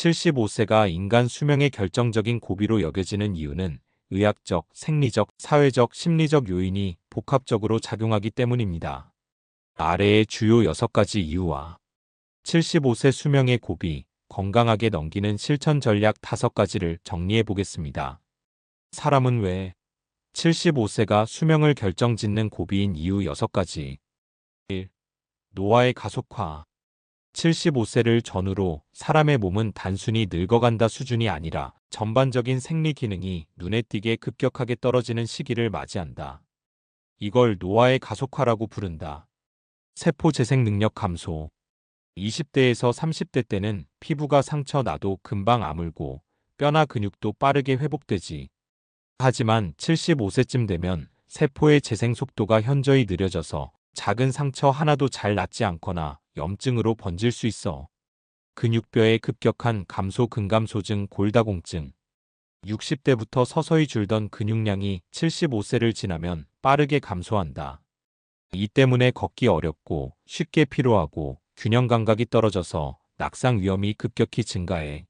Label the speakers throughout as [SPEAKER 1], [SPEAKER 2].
[SPEAKER 1] 75세가 인간 수명의 결정적인 고비로 여겨지는 이유는 의학적, 생리적, 사회적, 심리적 요인이 복합적으로 작용하기 때문입니다. 아래의 주요 6가지 이유와 75세 수명의 고비, 건강하게 넘기는 실천 전략 5가지를 정리해 보겠습니다. 사람은 왜 75세가 수명을 결정짓는 고비인 이유 6가지. 1. 노화의 가속화. 75세를 전후로 사람의 몸은 단순히 늙어간다 수준이 아니라 전반적인 생리 기능이 눈에 띄게 급격하게 떨어지는 시기를 맞이한다. 이걸 노화의 가속화라고 부른다. 세포 재생 능력 감소. 20대에서 30대 때는 피부가 상처 나도 금방 아물고 뼈나 근육도 빠르게 회복되지. 하지만 75세쯤 되면 세포의 재생 속도가 현저히 느려져서 작은 상처 하나도 잘 낫지 않거나 염증으로 번질 수 있어. 근육뼈의 급격한 감소 근감소증 골다공증. 60대부터 서서히 줄던 근육량이 75세를 지나면 빠르게 감소한다. 이 때문에 걷기 어렵고 쉽게 피로하고 균형 감각이 떨어져서 낙상 위험이 급격히 증가해.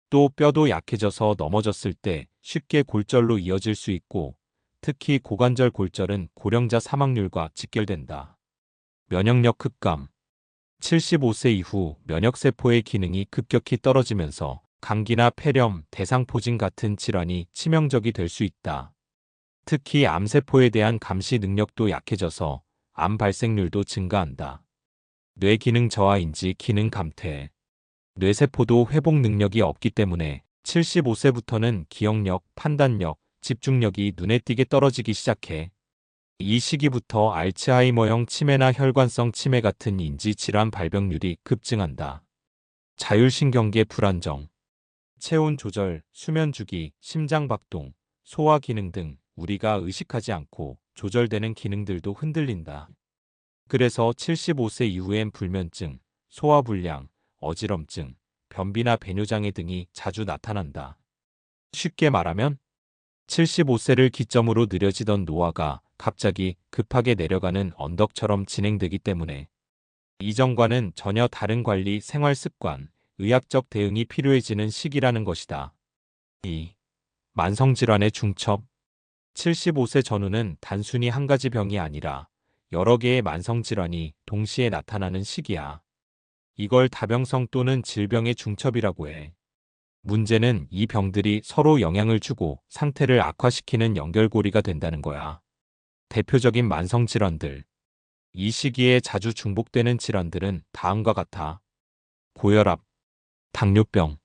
[SPEAKER 1] 또 뼈도 약해져서 넘어졌을 때 쉽게 골절로 이어질 수 있고 특히 고관절 골절은 고령자 사망률과 직결된다. 면역력 흑감. 75세 이후 면역세포의 기능이 급격히 떨어지면서 감기나 폐렴, 대상포진 같은 질환이 치명적이 될 수 있다. 특히 암세포에 대한 감시 능력도 약해져서 암 발생률도 증가한다. 뇌기능 저하인지 기능 감퇴. 뇌세포도 회복 능력이 없기 때문에 75세부터는 기억력, 판단력, 집중력이 눈에 띄게 떨어지기 시작해. 이 시기부터 알츠하이머형 치매나 혈관성 치매 같은 인지질환 발병률이 급증한다. 자율신경계 불안정. 체온 조절, 수면 주기, 심장 박동, 소화 기능 등 우리가 의식하지 않고 조절되는 기능들도 흔들린다. 그래서 75세 이후엔 불면증, 소화불량, 어지럼증, 변비나 배뇨장애 등이 자주 나타난다. 쉽게 말하면 75세를 기점으로 느려지던 노화가 갑자기 급하게 내려가는 언덕처럼 진행되기 때문에 이전과는 전혀 다른 관리 생활 습관, 의학적 대응이 필요해지는 시기라는 것이다. 2. 만성질환의 중첩. 75세 전후는 단순히 한 가지 병이 아니라 여러 개의 만성질환이 동시에 나타나는 시기야. 이걸 다병성 또는 질병의 중첩이라고 해. 문제는 이 병들이 서로 영향을 주고 상태를 악화시키는 연결고리가 된다는 거야. 대표적인 만성질환들. 이 시기에 자주 중복되는 질환들은 다음과 같아. 고혈압, 당뇨병,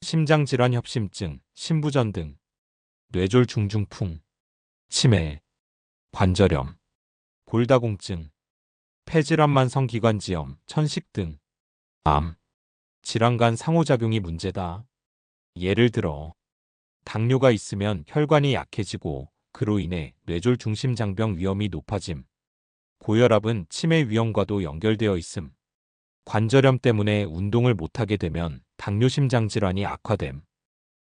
[SPEAKER 1] 심장질환 협심증, 심부전 등, 뇌졸 중중풍, 치매, 관절염, 골다공증, 폐질환 만성기관지염, 천식 등, 암, 질환 간 상호작용이 문제다. 예를 들어 당뇨가 있으면 혈관이 약해지고 그로 인해 뇌졸 중심장병 위험이 높아짐. 고혈압은 치매 위험과도 연결되어 있음. 관절염 때문에 운동을 못하게 되면 당뇨심장 질환이 악화됨.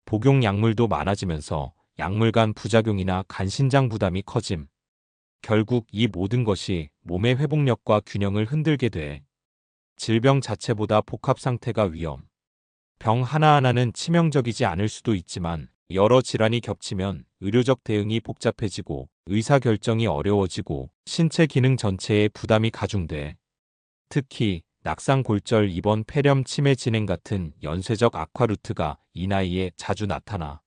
[SPEAKER 1] 복용 약물도 많아지면서 약물 간 부작용이나 간신장 부담이 커짐. 결국 이 모든 것이 몸의 회복력과 균형을 흔들게 돼. 질병 자체보다 복합 상태가 위험. 병 하나하나는 치명적이지 않을 수도 있지만 여러 질환이 겹치면 의료적 대응이 복잡해지고 의사결정이 어려워지고 신체 기능 전체에 부담이 가중돼. 특히 낙상 골절 입원 폐렴 치매 진행 같은 연쇄적 악화 루트가 이 나이에 자주 나타나.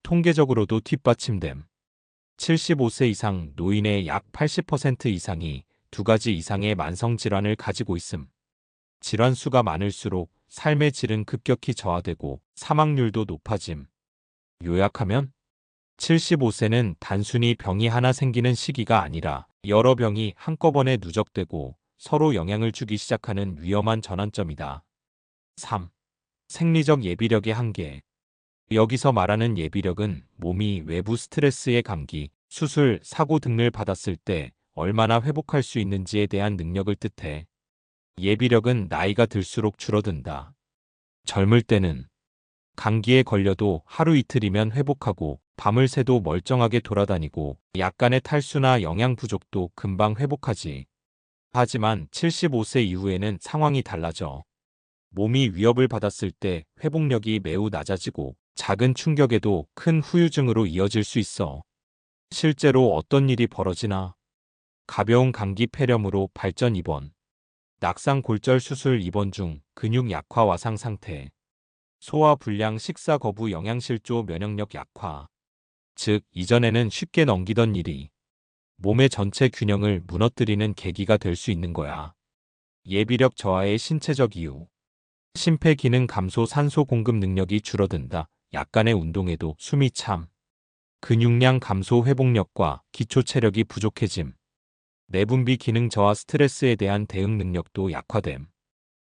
[SPEAKER 1] 통계적으로도 뒷받침됨. 75세 이상 노인의 약 80% 이상이 2가지 이상의 만성질환을 가지고 있음. 질환 수가 많을수록 삶의 질은 급격히 저하되고 사망률도 높아짐. 요약하면 75세는 단순히 병이 하나 생기는 시기가 아니라 여러 병이 한꺼번에 누적되고 서로 영향을 주기 시작하는 위험한 전환점이다. 3. 생리적 예비력의 한계. 여기서 말하는 예비력은 몸이 외부 스트레스에 감기, 수술, 사고 등을 받았을 때 얼마나 회복할 수 있는지에 대한 능력을 뜻해. 예비력은 나이가 들수록 줄어든다. 젊을 때는 감기에 걸려도 하루 이틀이면 회복하고 밤을 새도 멀쩡하게 돌아다니고 약간의 탈수나 영양 부족도 금방 회복하지. 하지만 75세 이후에는 상황이 달라져. 몸이 위협을 받았을 때 회복력이 매우 낮아지고 작은 충격에도 큰 후유증으로 이어질 수 있어. 실제로 어떤 일이 벌어지나? 가벼운 감기 폐렴으로 발전 입원, 낙상 골절 수술 입원 중 근육 약화 와상 상태, 소화 불량 식사 거부 영양실조 면역력 약화. 즉, 이전에는 쉽게 넘기던 일이 몸의 전체 균형을 무너뜨리는 계기가 될 수 있는 거야. 예비력 저하의 신체적 이유. 심폐기능 감소 산소 공급 능력이 줄어든다. 약간의 운동에도 숨이 참. 근육량 감소 회복력과 기초 체력이 부족해짐. 내분비 기능 저하 스트레스에 대한 대응 능력도 약화됨.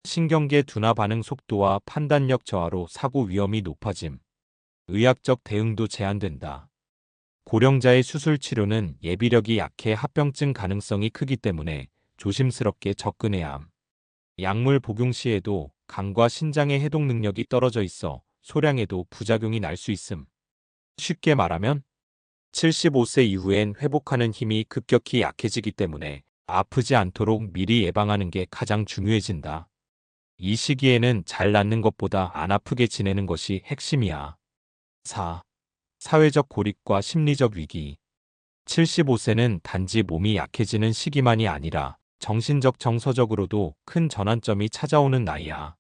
[SPEAKER 1] 신경계 둔화 반응 속도와 판단력 저하로 사고 위험이 높아짐. 의학적 대응도 제한된다. 고령자의 수술 치료는 예비력이 약해 합병증 가능성이 크기 때문에 조심스럽게 접근해야 함. 약물 복용 시에도 간과 신장의 해독 능력이 떨어져 있어 소량에도 부작용이 날 수 있음. 쉽게 말하면 75세 이후엔 회복하는 힘이 급격히 약해지기 때문에 아프지 않도록 미리 예방하는 게 가장 중요해진다. 이 시기에는 잘 낫는 것보다 안 아프게 지내는 것이 핵심이야. 4. 사회적 고립과 심리적 위기. 75세는 단지 몸이 약해지는 시기만이 아니라 정신적 정서적으로도 큰 전환점이 찾아오는 나이야.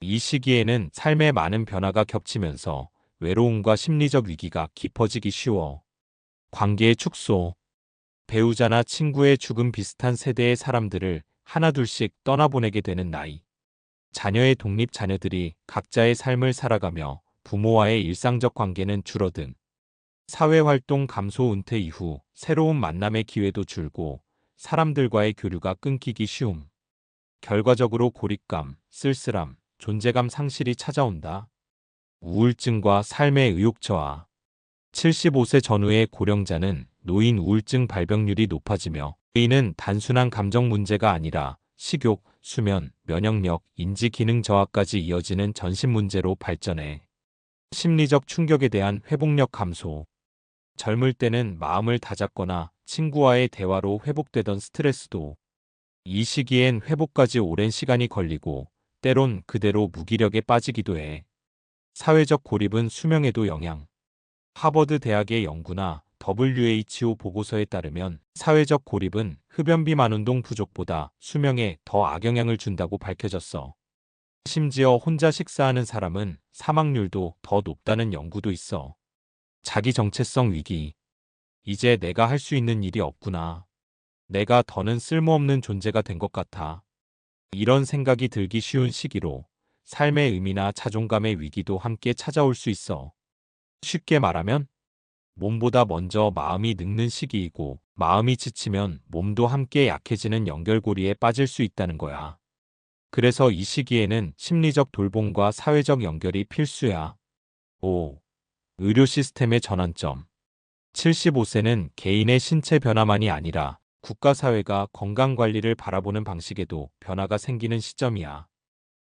[SPEAKER 1] 이 시기에는 삶의 많은 변화가 겹치면서 외로움과 심리적 위기가 깊어지기 쉬워. 관계의 축소. 배우자나 친구의 죽음 비슷한 세대의 사람들을 하나둘씩 떠나보내게 되는 나이. 자녀의 독립 자녀들이 각자의 삶을 살아가며 부모와의 일상적 관계는 줄어든. 사회활동 감소 은퇴 이후 새로운 만남의 기회도 줄고 사람들과의 교류가 끊기기 쉬움. 결과적으로 고립감, 쓸쓸함, 존재감 상실이 찾아온다. 우울증과 삶의 의욕 저하. 75세 전후의 고령자는 노인 우울증 발병률이 높아지며 이는 단순한 감정 문제가 아니라 식욕, 수면, 면역력, 인지 기능 저하까지 이어지는 전신 문제로 발전해. 심리적 충격에 대한 회복력 감소. 젊을 때는 마음을 다잡거나 친구와의 대화로 회복되던 스트레스도 이 시기엔 회복까지 오랜 시간이 걸리고 때론 그대로 무기력에 빠지기도 해. 사회적 고립은 수명에도 영향. 하버드 대학의 연구나 WHO 보고서에 따르면 사회적 고립은 흡연비 만운동 부족보다 수명에 더 악영향을 준다고 밝혀졌어. 심지어 혼자 식사하는 사람은 사망률도 더 높다는 연구도 있어. 자기 정체성 위기. 이제 내가 할 수 있는 일이 없구나. 내가 더는 쓸모없는 존재가 된 것 같아. 이런 생각이 들기 쉬운 시기로 삶의 의미나 자존감의 위기도 함께 찾아올 수 있어. 쉽게 말하면 몸보다 먼저 마음이 늙는 시기이고 마음이 지치면 몸도 함께 약해지는 연결고리에 빠질 수 있다는 거야. 그래서 이 시기에는 심리적 돌봄과 사회적 연결이 필수야. 5. 의료 시스템의 전환점. 75세는 개인의 신체 변화만이 아니라 국가사회가 건강관리를 바라보는 방식에도 변화가 생기는 시점이야.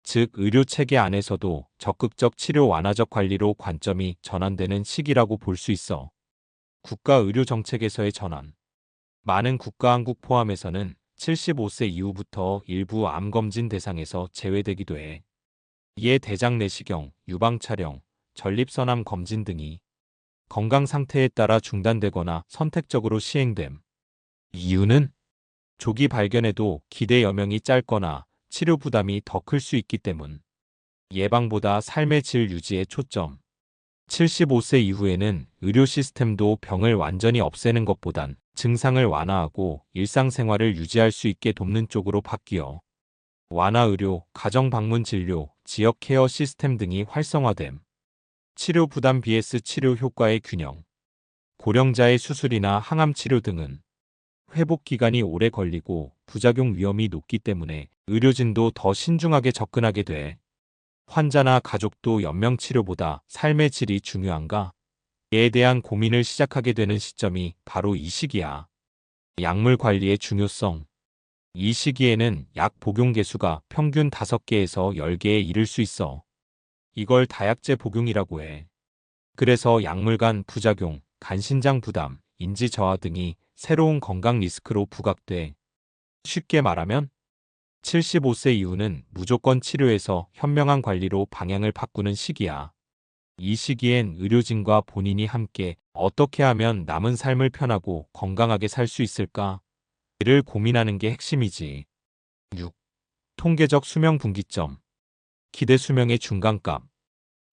[SPEAKER 1] 즉, 의료체계 안에서도 적극적 치료 완화적 관리로 관점이 전환되는 시기라고 볼 수 있어. 국가의료정책에서의 전환. 많은 국가한국 포함해서는 75세 이후부터 일부 암검진 대상에서 제외되기도 해. 이에 대장 내시경, 유방촬영, 전립선암 검진 등이 건강 상태에 따라 중단되거나 선택적으로 시행됨. 이유는 조기 발견에도 기대 여명이 짧거나 치료 부담이 더 클 수 있기 때문. 예방보다 삶의 질 유지에 초점. 75세 이후에는 의료 시스템도 병을 완전히 없애는 것보단 증상을 완화하고 일상생활을 유지할 수 있게 돕는 쪽으로 바뀌어 완화의료, 가정방문 진료, 지역 케어 시스템 등이 활성화됨. 치료 부담 vs 치료 효과의 균형. 고령자의 수술이나 항암 치료 등은 회복 기간이 오래 걸리고 부작용 위험이 높기 때문에 의료진도 더 신중하게 접근하게 돼. 환자나 가족도 연명치료보다 삶의 질이 중요한가? 에 대한 고민을 시작하게 되는 시점이 바로 이 시기야. 약물 관리의 중요성. 이 시기에는 약 복용 개수가 평균 5개에서 10개에 이를 수 있어. 이걸 다약제 복용이라고 해. 그래서 약물 간 부작용, 간신장 부담, 인지 저하 등이 새로운 건강 리스크로 부각돼. 쉽게 말하면 75세 이후는 무조건 치료에서 현명한 관리로 방향을 바꾸는 시기야. 이 시기엔 의료진과 본인이 함께 어떻게 하면 남은 삶을 편하고 건강하게 살 수 있을까? 를 고민하는 게 핵심이지. 6. 통계적 수명 분기점. 기대 수명의 중간값.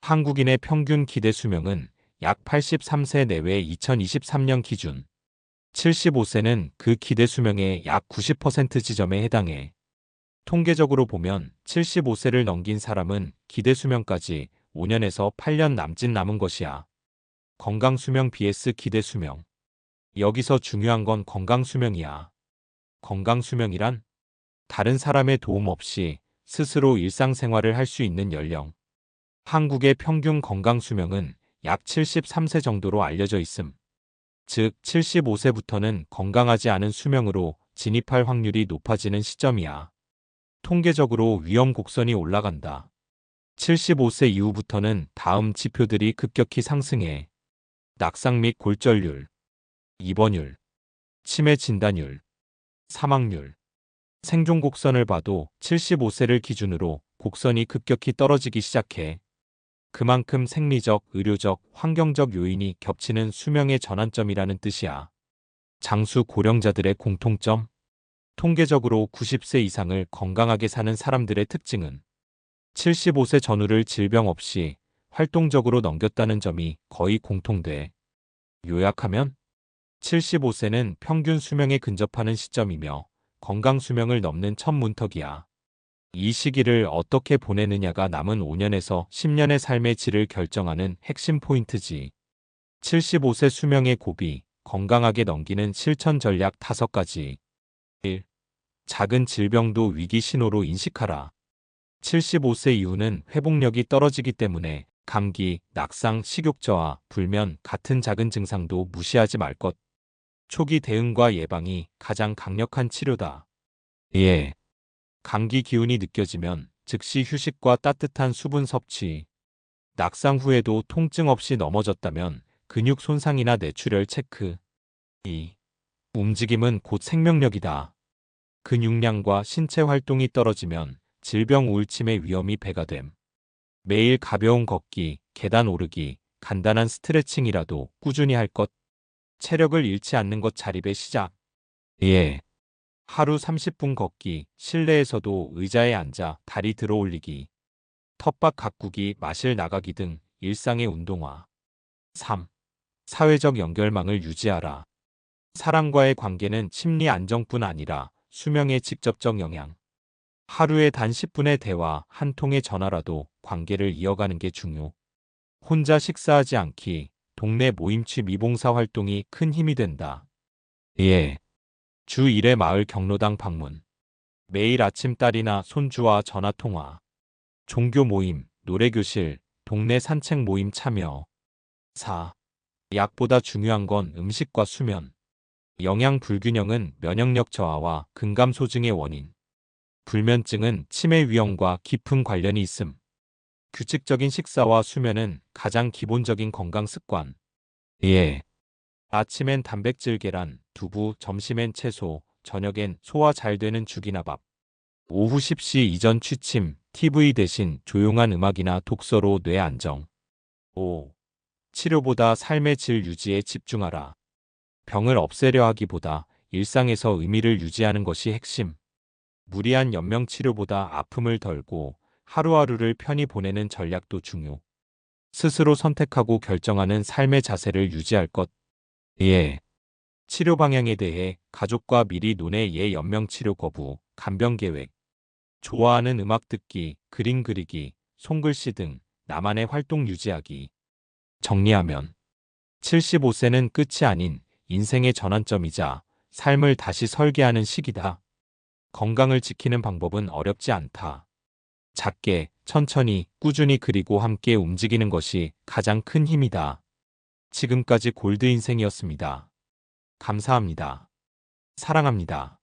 [SPEAKER 1] 한국인의 평균 기대 수명은 약 83세 내외 2023년 기준. 75세는 그 기대 수명의 약 90% 지점에 해당해. 통계적으로 보면 75세를 넘긴 사람은 기대 수명까지 5년에서 8년 남은 것이야. 건강 수명 vs 기대 수명. 여기서 중요한 건 건강 수명이야. 건강 수명이란 다른 사람의 도움 없이 스스로 일상생활을 할 수 있는 연령. 한국의 평균 건강 수명은 약 73세 정도로 알려져 있음. 즉 75세부터는 건강하지 않은 수명으로 진입할 확률이 높아지는 시점이야. 통계적으로 위험 곡선이 올라간다. 75세 이후부터는 다음 지표들이 급격히 상승해. 낙상 및 골절률, 입원율, 치매 진단율, 사망률. 생존 곡선을 봐도 75세를 기준으로 곡선이 급격히 떨어지기 시작해. 그만큼 생리적, 의료적, 환경적 요인이 겹치는 수명의 전환점이라는 뜻이야. 장수 고령자들의 공통점? 통계적으로 90세 이상을 건강하게 사는 사람들의 특징은 75세 전후를 질병 없이 활동적으로 넘겼다는 점이 거의 공통돼. 요약하면 75세는 평균 수명에 근접하는 시점이며 건강 수명을 넘는 첫 문턱이야. 이 시기를 어떻게 보내느냐가 남은 5년에서 10년의 삶의 질을 결정하는 핵심 포인트지. 75세 수명의 고비, 건강하게 넘기는 실천 전략 5가지. 1. 작은 질병도 위기 신호로 인식하라. 75세 이후는 회복력이 떨어지기 때문에 감기, 낙상, 식욕저하, 불면 같은 작은 증상도 무시하지 말 것. 초기 대응과 예방이 가장 강력한 치료다. 예. 감기 기운이 느껴지면 즉시 휴식과 따뜻한 수분 섭취. 낙상 후에도 통증 없이 넘어졌다면 근육 손상이나 뇌출혈 체크. 2. 움직임은 곧 생명력이다. 근육량과 신체 활동이 떨어지면 질병 우울침의 위험이 배가 됨. 매일 가벼운 걷기, 계단 오르기, 간단한 스트레칭이라도 꾸준히 할 것. 체력을 잃지 않는 것 자립의 시작. 예. 하루 30분 걷기, 실내에서도 의자에 앉아 다리 들어 올리기, 텃밭 가꾸기, 마실 나가기 등 일상의 운동화. 3. 사회적 연결망을 유지하라. 사람과의 관계는 심리 안정뿐 아니라 수명에 직접적 영향. 하루에 단 10분의 대화, 한 통의 전화라도 관계를 이어가는 게 중요. 혼자 식사하지 않기, 동네 모임치 미봉사 활동이 큰 힘이 된다. 예. 주 1회 마을 경로당 방문. 매일 아침 딸이나 손주와 전화통화. 종교 모임, 노래교실, 동네 산책 모임 참여. 4. 약보다 중요한 건 음식과 수면. 영양 불균형은 면역력 저하와 근감 소증의 원인. 불면증은 치매 위험과 깊은 관련이 있음. 규칙적인 식사와 수면은 가장 기본적인 건강 습관. 예. 아침엔 단백질 계란, 두부, 점심엔 채소, 저녁엔 소화 잘 되는 죽이나 밥. 오후 10시 이전 취침, TV 대신 조용한 음악이나 독서로 뇌 안정. 5. 치료보다 삶의 질 유지에 집중하라. 병을 없애려 하기보다 일상에서 의미를 유지하는 것이 핵심. 무리한 연명 치료보다 아픔을 덜고 하루하루를 편히 보내는 전략도 중요. 스스로 선택하고 결정하는 삶의 자세를 유지할 것. 예. 치료 방향에 대해 가족과 미리 논의 예 연명 치료 거부, 간병 계획. 좋아하는 음악 듣기, 그림 그리기, 손글씨 등 나만의 활동 유지하기. 정리하면 75세는 끝이 아닌 인생의 전환점이자 삶을 다시 설계하는 시기다. 건강을 지키는 방법은 어렵지 않다. 작게, 천천히, 꾸준히 그리고 함께 움직이는 것이 가장 큰 힘이다. 지금까지 골드 인생이었습니다. 감사합니다. 사랑합니다.